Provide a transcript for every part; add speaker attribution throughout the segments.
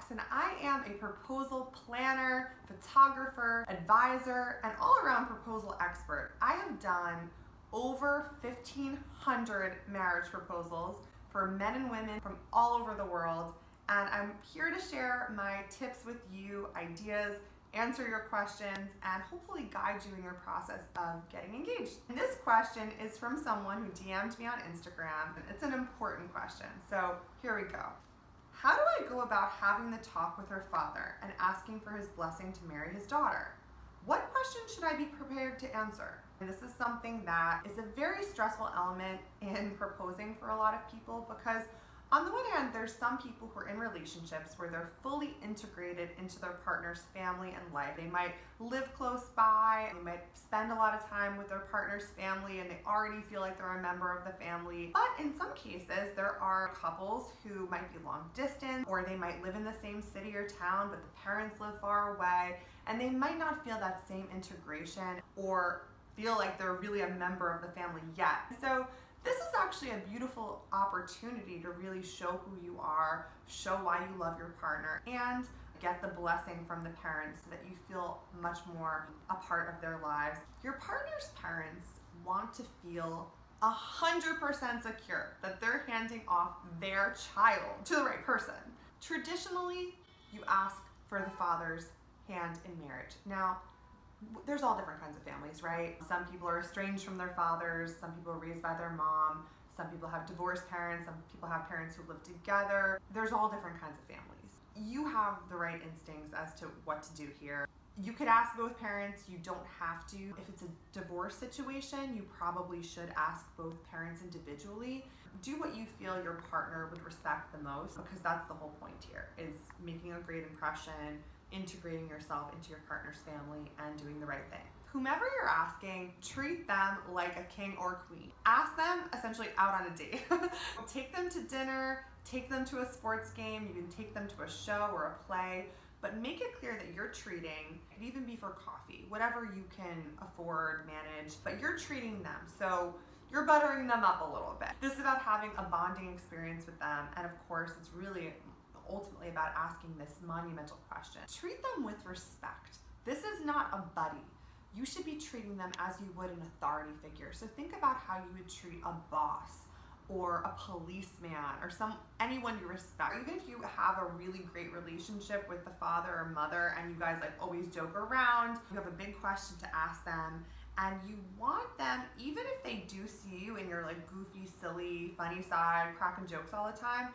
Speaker 1: and I am a proposal planner, photographer, advisor, and all-around proposal expert. I have done over 1,500 marriage proposals for men and women from all over the world, and I'm here to share my tips with you, ideas, answer your questions, and hopefully guide you in your process of getting engaged. And this question is from someone who DM'd me on Instagram. It's an important question, so here we go. How do I go about having the talk with her father and asking for his blessing to marry his daughter? What questions should I be prepared to answer? And this is something that is a very stressful element in proposing for a lot of people, because on the one hand, there's some people who are in relationships where they're fully integrated into their partner's family and life. They might live close by, they might spend a lot of time with their partner's family, and they already feel like they're a member of the family. But in some cases, there are couples who might be long distance, or they might live in the same city or town, but the parents live far away, and they might not feel that same integration or feel like they're really a member of the family yet. So this is actually a beautiful opportunity to really show who you are, show why you love your partner, and get the blessing from the parents so that you feel much more a part of their lives. Your partner's parents want to feel 100% secure that they're handing off their child to the right person. Traditionally, you ask for the father's hand in marriage. Now, there's all different kinds of families, right? Some people are estranged from their fathers, some people are raised by their mom, some people have divorced parents, some people have parents who live together. There's all different kinds of families. You have the right instincts as to what to do here. You could ask both parents, you don't have to. If it's a divorce situation, you probably should ask both parents individually. Do what you feel your partner would respect the most, because that's the whole point here, is making a great impression, integrating yourself into your partner's family, and doing the right thing. Whomever you're asking, treat them like a king or queen. Ask them essentially out on a date. Take them to dinner, take them to a sports game, you can take them to a show or a play, but make it clear that you're treating, it could even be for coffee, whatever you can afford, manage, but you're treating them. So you're buttering them up a little bit. This is about having a bonding experience with them, and of course, it's really ultimately about asking this monumental question. Treat them with respect. This is not a buddy. You should be treating them as you would an authority figure. So think about how you would treat a boss or a policeman or anyone you respect. Even if you have a really great relationship with the father or mother and you guys always joke around, you have a big question to ask them, and you want them, even if they do see you in your goofy, silly, funny side, cracking jokes all the time,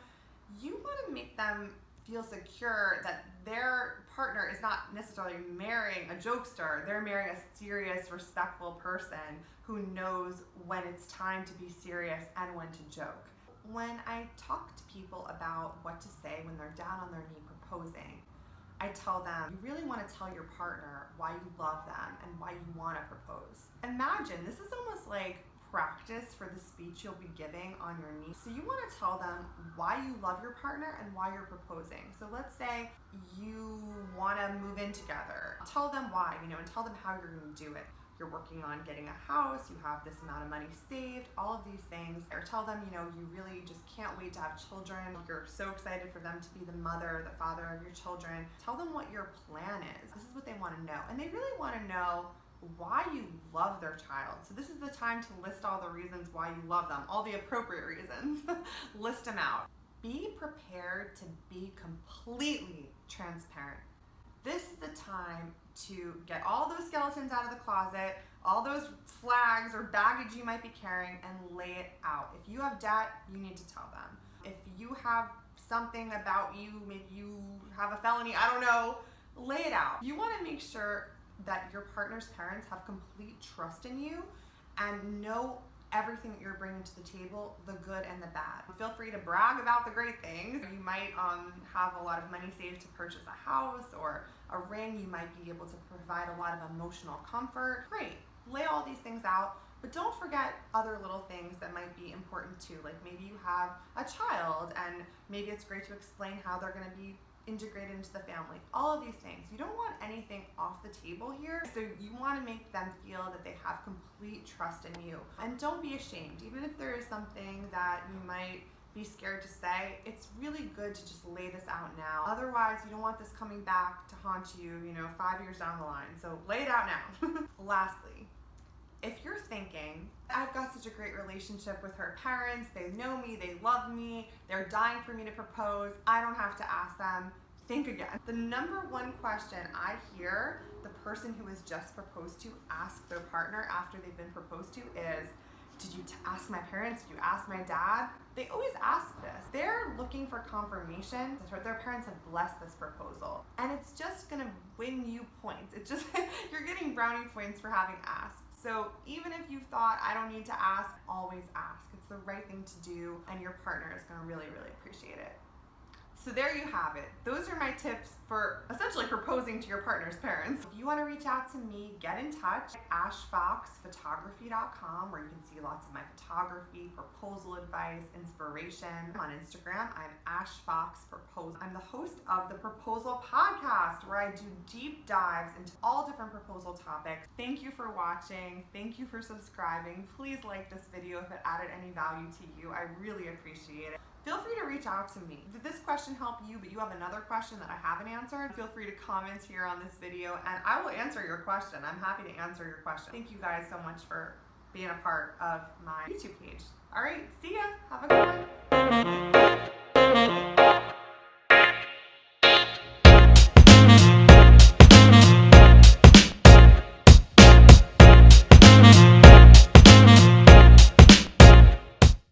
Speaker 1: you want to make them feel secure that their partner is not necessarily marrying a jokester. They're marrying a serious, respectful person who knows when it's time to be serious and when to joke. When I talk to people about what to say when they're down on their knee proposing, I tell them, you really want to tell your partner why you love them and why you want to propose. Imagine, this is almost like practice for the speech you'll be giving on your knee. So you want to tell them why you love your partner and why you're proposing. So let's say you want to move in together. Tell them why, and tell them how you're going to do it. You're working on getting a house, you have this amount of money saved, all of these things. Or tell them, you really just can't wait to have children. You're so excited for them to be the mother, the father of your children. Tell them what your plan is. This is what they want to know. And they really want to know why you love their child. So this is the time to list all the reasons why you love them, all the appropriate reasons. List them out. Be prepared to be completely transparent. This is the time to get all those skeletons out of the closet, all those flags or baggage you might be carrying, and lay it out. If you have debt, you need to tell them. If you have something about you, maybe you have a felony, I don't know, lay it out. You want to make sure that your partner's parents have complete trust in you and know everything that you're bringing to the table, the good and the bad. Feel free to brag about the great things. You might have a lot of money saved to purchase a house or a ring. You might be able to provide a lot of emotional comfort. Great, lay all these things out, but don't forget other little things that might be important too. Like maybe you have a child and maybe it's great to explain how they're gonna be integrated into the family. All of these things. You don't want anything off the table here. So you want to make them feel that they have complete trust in you. And don't be ashamed. Even if there is something that you might be scared to say. It's really good to just lay this out now. Otherwise, you don't want this coming back to haunt you, 5 years down the line. So lay it out now. Lastly, if you're thinking, I've got such a great relationship with her parents, they know me, they love me, they're dying for me to propose, I don't have to ask them, think again. The number one question I hear the person who is just proposed to ask their partner after they've been proposed to is, did you ask my parents? Did you ask my dad? They always ask this. They're looking for confirmation that their parents have blessed this proposal. And it's just gonna win you points. It's just, you're getting brownie points for having asked. So even if you've thought, I don't need to ask, always ask. It's the right thing to do, and your partner is gonna really, really appreciate it. So there you have it. Those are my tips for essentially proposing to your partner's parents. If you want to reach out to me, get in touch at ashfoxphotography.com, where you can see lots of my photography, proposal advice, inspiration. On Instagram, I'm ashfoxpropose. I'm the host of the Proposal Podcast, where I do deep dives into all different proposal topics. Thank you for watching. Thank you for subscribing. Please like this video if it added any value to you. I really appreciate it. Feel free to reach out to me. Did this question help you, but you have another question that I haven't answered? Feel free to comment here on this video, and I will answer your question. I'm happy to answer your question. Thank you guys so much for being a part of my YouTube page. All right, see ya. Have a good one.